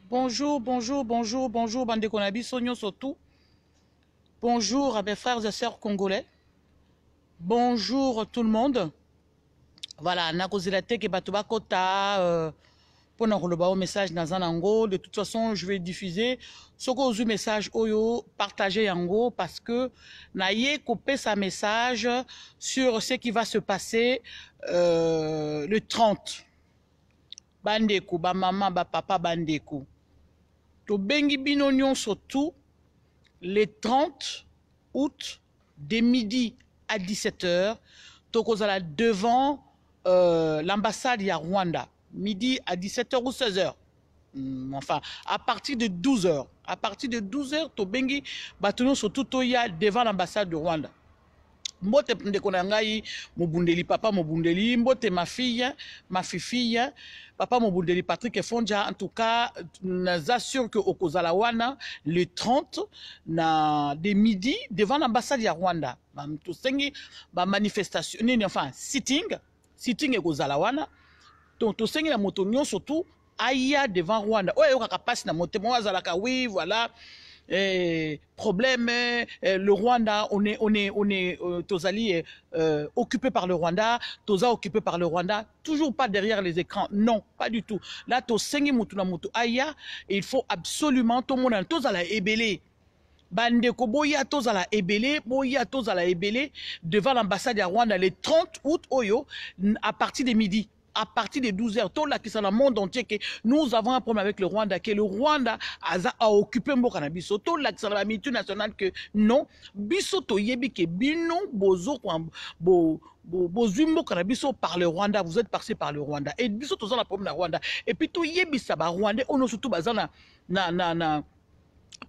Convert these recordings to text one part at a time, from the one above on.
Bonjour, bonjour, bonjour, bonjour, bande konabi, Sonyo surtout. Bonjour à mes frères et sœurs congolais. Bonjour tout le monde. Voilà, nakozilate ke batuba kota pour nous message dans ango. De toute façon, je vais diffuser ce que vous message oyo partager yango parce que naye coupé sa message sur ce qui va se passer le 30. Bandeko, ba maman, ba papa, bandeko. To bengi binonion surtout le 30 août de midi à 17h, tokozala devant l'ambassade ya Rwanda. Midi à 17h ou 16h. Enfin, à partir de 12h. À partir de 12h, to bengi batono surtout toya devant l'ambassade de Rwanda. Mbote ndeko na ngai mobundeli papa mobundeli mbote ma fille ma fille papa mobundeli Patrick Fonja en tout cas j'assure que okozala wana le 30 na de midi devant l'ambassade ya Rwanda to sengi ba manifestation nini enfin sitting ekozala wana to sengi na moto nyonso surtout aya devant Rwanda oyo kaka passe na motema wazalaka oui voilà. Problème, le Rwanda, on est Tozali occupé par le Rwanda, Toza occupé par le Rwanda, toujours pas derrière les écrans, non, pas du tout. Là, Tosengi Mutuna Mutu Aya, il faut absolument tout le monde, Tozala Ebele. Bandeko boya Tozala Ebele, devant l'ambassade de Rwanda le 30 août, Oyo, à partir de midi. À partir de 12h, tout là qui sont dans le monde entier, que nous avons un problème avec le Rwanda, que le Rwanda a occupé Mbokana Biso, tout là qui sont dans la multinationale, que non, Biso to yebi que bino bozo Mbokana Biso par le Rwanda, vous êtes passé par le Rwanda. Et Biso to dans la problème de Rwanda. Et puis tout yebi ça ba Rwanda, on a surtout bazana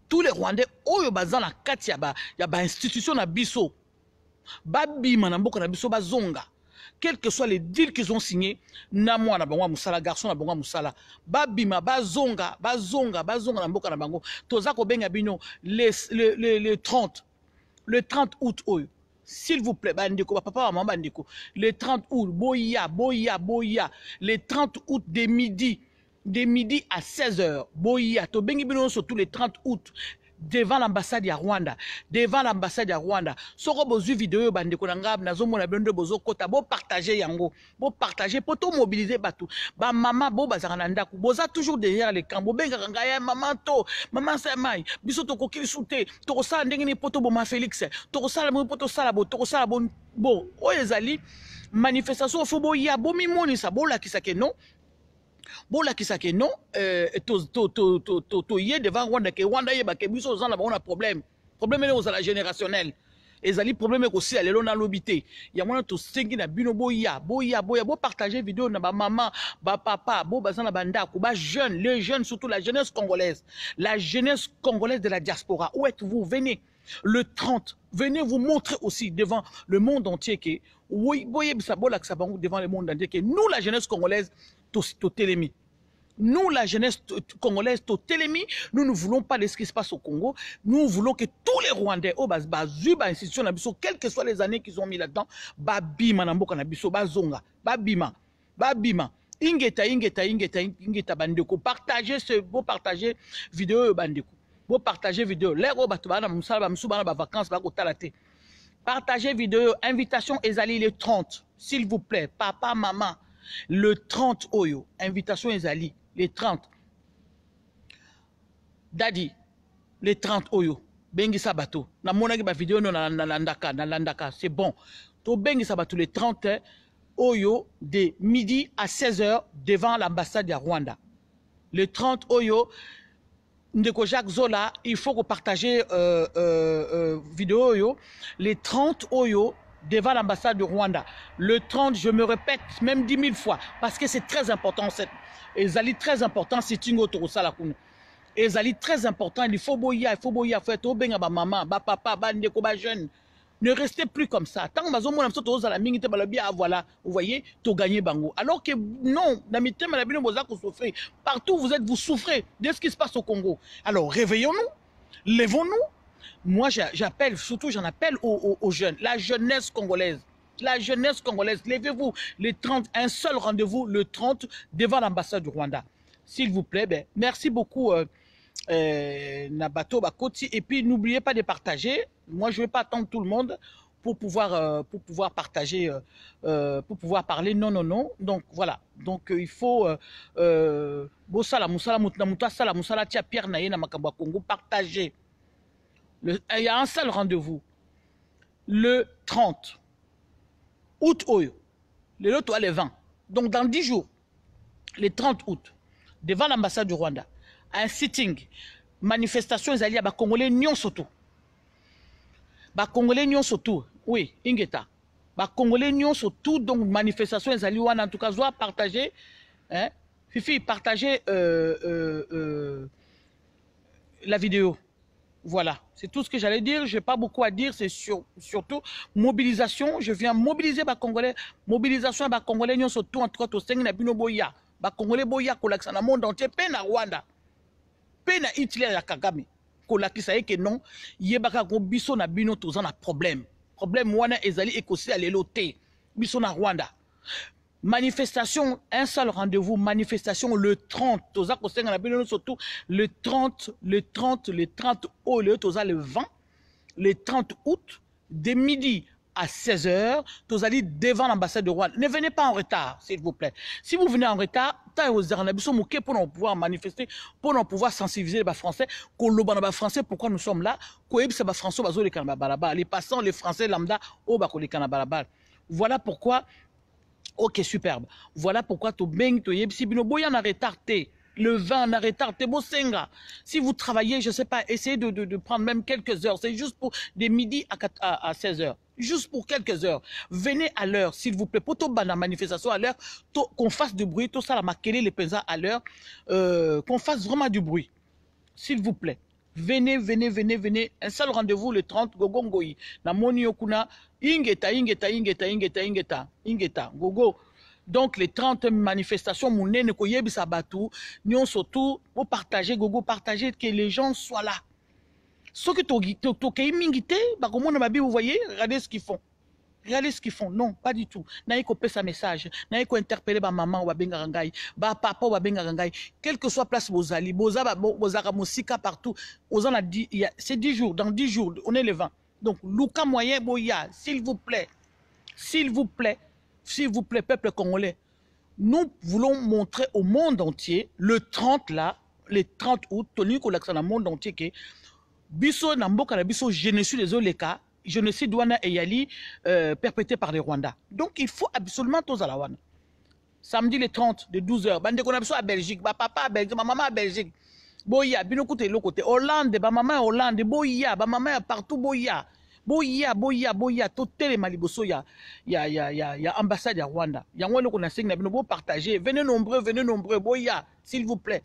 tous les Rwandais, oyo bazana katia ya ba institution na Biso, babi manamboka na Biso bazonga. Quels que soient les deals qu'ils ont signés, na moi na bango musala garçon na bango musala babima bazonga na mboka na bango toza ko benga bino le 30 août oyo s'il vous plaît bandeko papa maman bandeko le 30 août boya le 30 août de midi à 16h boya to bengi bino surtout le 30 août devant l'ambassade ya Rwanda, soko bozu vidéo bandeko na ngab nazomona bendo bozo kota bo partager yango, bo partager poto mobiliser batu, ba mama bo bazaka na ndaku, boza toujours derrière les camps, bo benga ngaya maman samai, biso to kokili soute, to kosala ndenge ni poto bo ma Félix, to kosala mo poto sala bo, to kosala bo, oyezali manifestation fo bo ya bo mi monisa bo la kisake non. Bola kisake non to yé devant Rwanda que Rwanda yé ba ke biso za na ba problème est aux la générationnel ezali problème aussi alelo na lobité ya mwana to sengi na bino boya bo partager vidéo na ba maman ba papa bo bazana banda ko ba jeunes les jeunes surtout la jeunesse congolaise de la diaspora où êtes-vous venez le 30 venez vous montrer aussi devant le monde entier que oui boye bisabola que ça devant le monde entier que nous la jeunesse congolaise to télémi. Nous, la jeunesse congolaise, to télémi, nous ne voulons pas de ce qui se passe au Congo. Nous voulons que tous les Rwandais, institution quelles que soient les années qu'ils ont mis là-dedans, babima namboka na biso, bazonga, babima. Ingeta bandeko. Partagez vidéo bandeko. Bo partager vidéo. L'ero batubana musala musubana ba vacances ba kotalate. Partagez vidéo. Invitation Ezali le 30. S'il vous plaît, papa, maman. Le 30 Oyo, invitation Ezali, le 30. Daddy, le 30 Oyo, Bengi Sabato. Na monaki ba vidéo no na landaka, c'est bon. To Bengi Sabato le 30 Oyo de midi à 16h devant l'ambassade de Rwanda. Le 30 Oyo, Ndeko Jacques Zola, il faut que partager vidéo Oyo. Le 30 Oyo devant l'ambassade de Rwanda. Le 30, je me répète même 10 000 fois, parce que c'est très important. Ezali très important, c'est Tingo Torosala Kuno. Ezali très important, il faut boya, faut être au benga ba maman, ba papa, ba ndeko, ba jeune. Ne restez plus comme ça. Tant que vous voilà, vous voyez, tu gagné bango. Alors que non, partout où vous souffrez de ce qui se passe au Congo. Alors réveillons-nous, levons-nous. Moi, j'appelle, surtout j'en appelle aux jeunes, la jeunesse congolaise, levez-vous, le 30, un seul rendez-vous, le 30, devant l'ambassade du Rwanda. s'il vous plaît. Ben, merci beaucoup, Nabato Bakoti. Et puis, n'oubliez pas de partager. Moi, je ne vais pas attendre tout le monde pour pouvoir partager, pour pouvoir parler. Non, non, non. Donc, voilà. Donc, il faut... partager. Il y a un seul rendez-vous. Le 30 août, le loto est le 20. Donc, dans 10 jours, le 30 août, devant l'ambassade du Rwanda, un sitting, manifestation, ils allaient à Congolais Nyon Soto. Congolais Nyon Soto, oui, Ingeta. Congolais Nyon Soto, donc manifestation, ils allaient en tout cas, soit partager, hein, Fifi, partager la vidéo. Voilà, c'est tout ce que j'allais dire. Je n'ai pas beaucoup à dire, c'est surtout mobilisation. Je viens mobiliser les Congolais. Mobilisation des Congolais, nous surtout en tout cas, au sein de Bino Boya. Les Congolais Boya, qui sont dans le monde entier, peine à Rwanda, peine à Hitler et à Kagame. Qui sait que non, il y a des biso na bino tous un problème. Problème, wana ezali écossais à l'éloté. Biso na Rwanda. Manifestation, un seul rendez-vous, manifestation le 30, surtout le 30 au lieu le 20, le 30 août, de midi à 16h, vous allez devant l'ambassade de Rwanda. Ne venez pas en retard, s'il vous plaît. Si vous venez en retard, pour pouvoir manifester, pour pouvoir sensibiliser les Français, les Français, pourquoi nous sommes là, les passants, les Français lambda, voilà pourquoi. Ok, superbe. Voilà pourquoi tu beng, tu yeb, si bino boya na retardé, le vin na retardé, bosenga. Si vous travaillez, je sais pas, essayez de prendre même quelques heures. C'est juste pour des midi à 16 heures. Juste pour quelques heures. Venez à l'heure, s'il vous plaît. Pour tout la manifestation à l'heure, qu'on fasse du bruit, tout ça, la maquiller les pesants à l'heure, qu'on fasse vraiment du bruit. S'il vous plaît. Venez, venez, venez, venez. Un seul rendez-vous le 30, Gogongoi. Na moni okuna, ingeta, gogo. Donc, les 30 manifestations, mounene koyebi sabatu, nous surtout, pour partager, gogo, partager, que les gens soient là. Ce que tu mingite, vous voyez, regardez ce qu'ils font. Regardez ce qu'ils font. Non, pas du tout. Naï ko pesa message. Naï ko interpeller ba maman ou ba bengarangai, ba papa ou ba bengarangai. Quelle que soit place bozali, bozara mosika partout. Ozan a dit, c'est 10 jours. Dans 10 jours, on est le 20. Donc, Luka moyen boya, s'il vous plaît, peuple congolais. Nous voulons montrer au monde entier, le 30 là, le 30 août, tenu qu'on l'accent dans le monde entier que biso namboka na biso génocide des oleka. Génocide Douana et Yali perpétré par les Rwandais. Donc il faut absolument tous à la Wana. Samedi le 30 de 12h, bande qu'on a besoin à Belgique, ba papa à Belgique, ma maman à Belgique. Boya, bino côté l'autre côté. Hollande, ba maman Hollande, boya, ba maman partout boya. Boya, tout les maliboso ya ambassade à Rwanda. Ya ngolo qu'on a signé bino bo partager. Venez nombreux, boya, s'il vous plaît.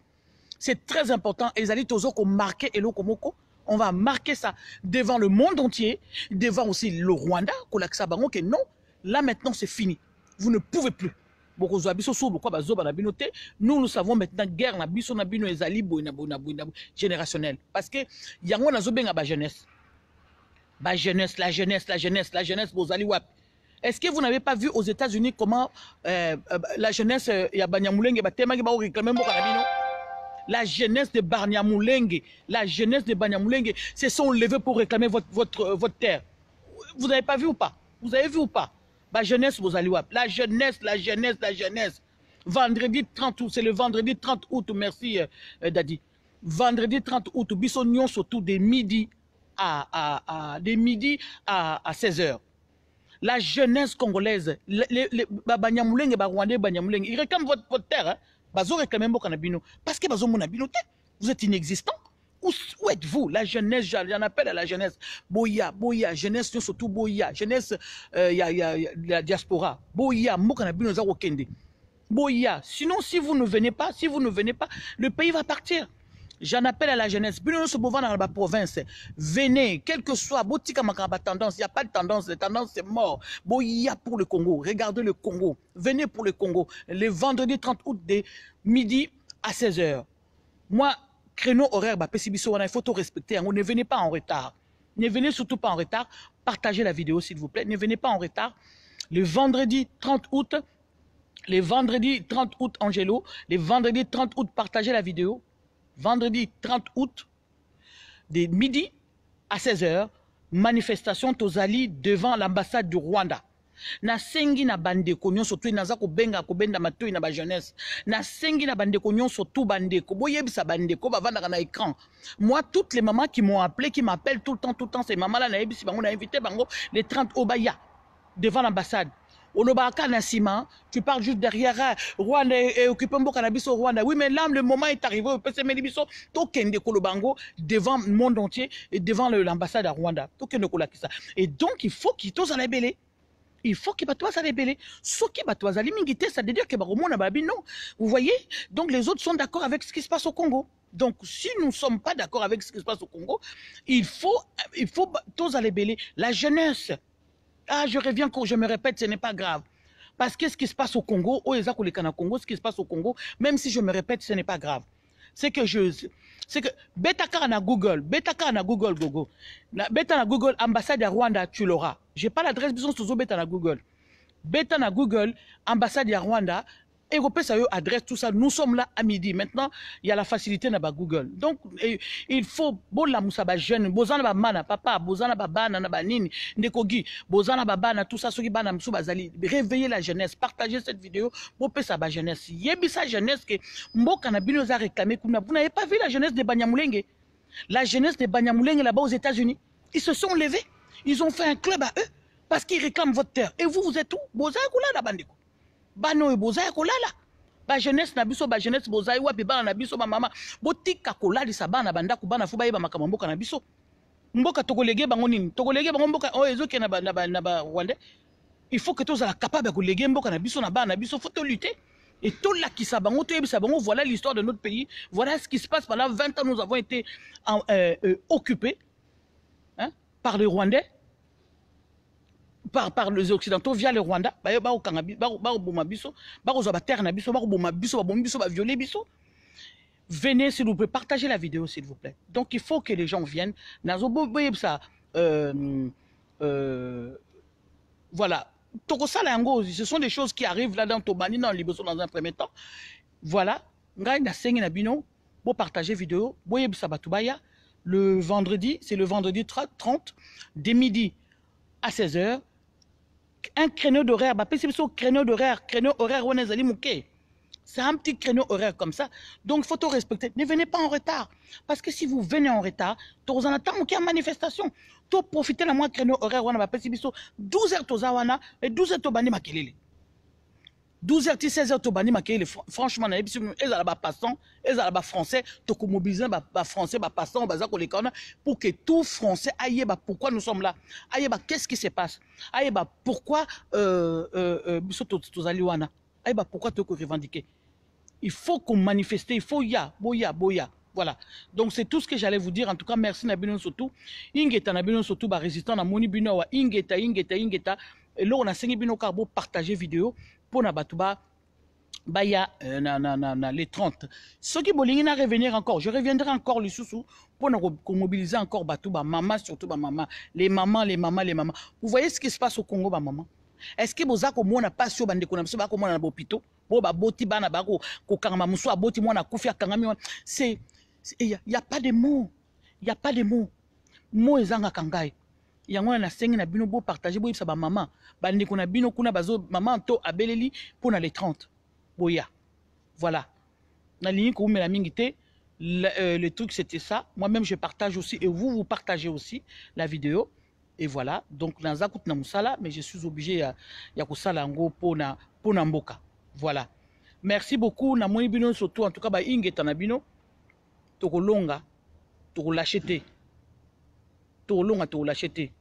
C'est très important. Et Zali Tozo qu'on marqué et l'Okomoko. On va marquer ça devant le monde entier, devant aussi le Rwanda, que non, là maintenant c'est fini. Vous ne pouvez plus. Nous, nous savons maintenant guerre générationnelle. Parce que il y a la jeunesse. La jeunesse. Est-ce que vous n'avez pas vu aux États-Unis comment la jeunesse, il y a Banyamulenge, la jeunesse de Banyamulenge, se sont levés pour réclamer votre terre. Vous n'avez pas vu ou pas? Vous avez vu ou pas? La jeunesse, la jeunesse. Vendredi 30 août, c'est le vendredi 30 août, merci Dadi. Vendredi 30 août, Bissonion surtout des midi à 16h. La jeunesse congolaise, Banyamulenge, Rwandais, Banyamulenge, ils réclament votre terre, hein? Parce que vous êtes inexistant. Où êtes-vous? La jeunesse, j'en appelle à la jeunesse. Boya, jeunesse, surtout Boya, jeunesse, la diaspora. Boya, Boya. Sinon, si vous ne venez pas, le pays va partir. J'en appelle à la jeunesse. Dans la province, venez, quel que soit, tendance, il n'y a pas de tendance, la tendance c'est mort. Boya pour le Congo, regardez le Congo. Venez pour le Congo, le vendredi 30 août de midi à 16h. Moi, créneau horaire, il faut tout respecter. Ne venez pas en retard. Ne venez surtout pas en retard. Partagez la vidéo s'il vous plaît. Ne venez pas en retard. Le vendredi 30 août, Les vendredis 30 août, Angelo. Les vendredis 30 août, partagez la vidéo. Vendredi 30 août, de midi à 16h, manifestation Tozali devant l'ambassade du Rwanda. Na sengi na bandeko nyonso tu naza ko benga ko benda matoi na ba jeunesse. Na sengi na bandeko nyonso tu bandeko. Boyebisa bandeko bavanda na écran. Moi, toutes les mamans qui m'ont appelé, qui m'appellent tout le temps, ces mamans là na yebisi bango na invité bango les 30 Obaya devant l'ambassade. Olobaka Nassima, tu parles juste derrière Rwanda et occupé Mboka Nabiso Rwanda. Oui, mais là, le moment est arrivé, Tokende Kolobango devant le monde entier et devant l'ambassade à Rwanda. Tokende Kolakisa. Et donc, il faut qu'il t'ose à la belle. Il faut qu'il batoise à la belle. Ce qui batoise à l'imingité, ça veut dire que Baromona Babi, non. Vous voyez? Donc, les autres sont d'accord avec ce qui se passe au Congo. Donc, si nous ne sommes pas d'accord avec ce qui se passe au Congo, il faut tous à la belle. La jeunesse. Ah, je reviens, je me répète, ce n'est pas grave. Parce que ce qui se passe au Congo, ce qui se passe au Congo, même si je me répète, ce n'est pas grave. C'est que Betaka na Google, Gogo. Beta na Google, ambassade à Rwanda, tu l'auras. J'ai pas l'adresse, besoin de Beta na Google. Beta na Google, ambassade à Rwanda, Européen, ça y est, adresse, tout ça. Nous sommes là à midi. Maintenant, il y a la facilité dans Google. Donc, il faut, bon, la moussaba jeune, bozana ba mana, papa, bozana ba bana, na ba nini, ndekogi, bozana ba bana, tout ça, ceux qui bana moussaba zali. Réveillez la jeunesse, partagez cette vidéo, pour sa ba jeunesse. Yebi sa jeunesse que Mboka na bino a réclamé, vous n'avez pas vu la jeunesse de Banyamulenge? La jeunesse de Banyamulenge là-bas aux États-Unis. Ils se sont levés. Ils ont fait un club à eux parce qu'ils réclament votre terre. Et vous, vous êtes où? Bozana koula la bandiko. Bano e bozai kolala ba jeunesse na biso ba jeunesse bozai wapi bana na biso ba mama botika kolali sa bana banda ku bana fu ba yeba makambo mboka na biso mboka tokolege bango nini tokolege bango mboka o ezoke na ba Rwanda. Il faut que tous soient capables de kolege mboka na biso na bana na biso, faut te lutter et tout là qui sabango to yebisa bango. Voilà l'histoire de notre pays, voilà ce qui se passe. Pendant 20 ans nous avons été occupés, hein, par les Rwandais, par les Occidentaux via le Rwanda. Venez s'il vous plaît, partagez la vidéo s'il vous plaît. Donc il faut que les gens viennent. Voilà. Ce sont des choses qui arrivent là dans Tobani, dans Liboso dans un premier temps. Voilà. Vous partagez la vidéo. Le vendredi, c'est le vendredi 30, dès midi à 16h. Un créneau d'horaire, créneau horaire, c'est un petit créneau horaire comme ça. Donc, il faut tout respecter. Ne venez pas en retard. Parce que si vous venez en retard, vous en attendez qu'il y a manifestation. Tout profiter de moins créneau horaire, 12h tozawana et 12h tobani makelele. 12h, 16h, tobani makelele. Franchement, ils ont passant, ils ont français, toko mobiliser français, passant, pour que tout français aille, pourquoi nous sommes là, aille, qu'est-ce qui se passe, aille, pourquoi pourquoi tu peux revendiquer. Il faut qu'on manifeste, il faut boya. Voilà. Donc c'est tout ce que j'allais vous dire. En tout cas, merci Nabino Sotou. Ingeta Nabino Sotou, résistant à Moni Bino, Ingeta. Et là, on a 5 bino carbo partager vidéo pour Nabatuba. Baya les 30. Ceux qui veulent revenir encore, je reviendrai encore les sous pour mobiliser encore Batouba, maman, surtout maman. Les mamans. Vous voyez ce qui se passe au Congo, maman? Est-ce que vous avez une passion de connaître comment on a bopito? Il n'y a pas de mots. Il n'y a pas de mots. Mots ezanga kangai. Yango na sengi na bino bo partager bo yebisa ba maman. Ba ndeko na bino kuna bazo maman to abeleli pour na les 30. Boya. Voilà. Na ligne ko la mingité. Le truc c'était ça. Moi-même je partage aussi et vous partagez aussi la vidéo. Et voilà, donc dans Zakut na musala, mais je suis obligé à kusala ngo pona mboka. Voilà. Merci beaucoup na moni bino surtout en tout cas ba ingeta na bino tokolonga tokolacheter. Tokolonga tokolacheter.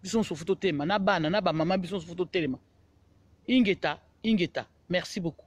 Bison so photo tema na bana na ba mama bison so photo telema. Ingeta. Merci beaucoup.